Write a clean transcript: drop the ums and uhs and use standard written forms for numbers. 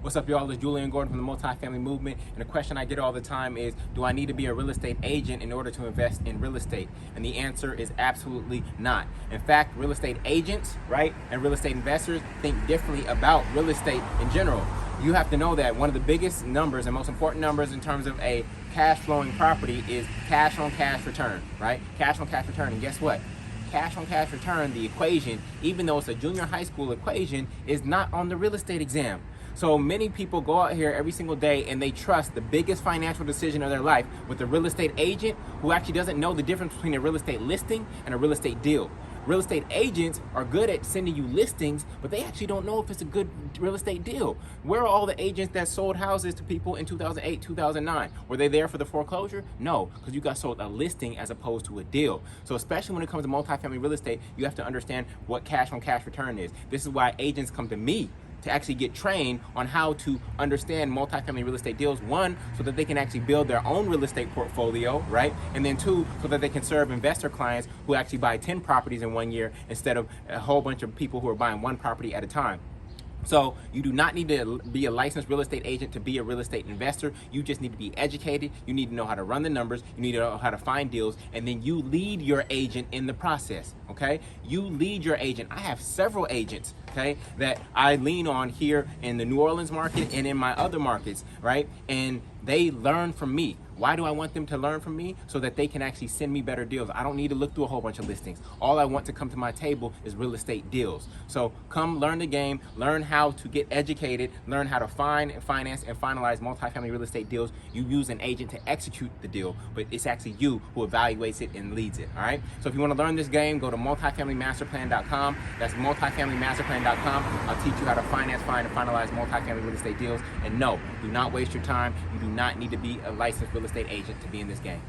What's up, y'all? It's Jullien Gordon from the Multifamily Movement, and the question I get all the time is, do I need to be a real estate agent in order to invest in real estate? And the answer is absolutely not. In fact, real estate agents, right, and real estate investors think differently about real estate in general. You have to know that one of the biggest numbers and most important numbers in terms of a cash flowing property is cash on cash return, right? Cash on cash return. And guess what? Cash on cash return, the equation, even though it's a junior high school equation, is not on the real estate exam. So many people go out here every single day and they trust the biggest financial decision of their life with a real estate agent who actually doesn't know the difference between a real estate listing and a real estate deal. Real estate agents are good at sending you listings, but they actually don't know if it's a good real estate deal. Where are all the agents that sold houses to people in 2008, 2009? Were they there for the foreclosure? No, because you got sold a listing as opposed to a deal. So especially when it comes to multifamily real estate, you have to understand what cash on cash return is. This is why agents come to me to actually get trained on how to understand multifamily real estate deals. One, so that they can actually build their own real estate portfolio, right? And then two, so that they can serve investor clients who actually buy 10 properties in 1 year instead of a whole bunch of people who are buying one property at a time. So you do not need to be a licensed real estate agent to be a real estate investor. You just need to be educated. You need to know how to run the numbers. You need to know how to find deals. And then you lead your agent in the process, okay? You lead your agent. I have several agents, okay, that I lean on here in the New Orleans market and in my other markets, right? And they learn from me. Why do I want them to learn from me? So that they can actually send me better deals. I don't need to look through a whole bunch of listings. All I want to come to my table is real estate deals. So come learn the game, learn how to get educated, learn how to find and finance and finalize multifamily real estate deals. You use an agent to execute the deal, but it's actually you who evaluates it and leads it, all right? So if you want to learn this game, go to multifamilymasterplan.com. That's multifamilymasterplan.com. I'll teach you how to finance, find, and finalize multifamily real estate deals. And no, do not waste your time. You do not need to be a licensed real estate agent to be in this game.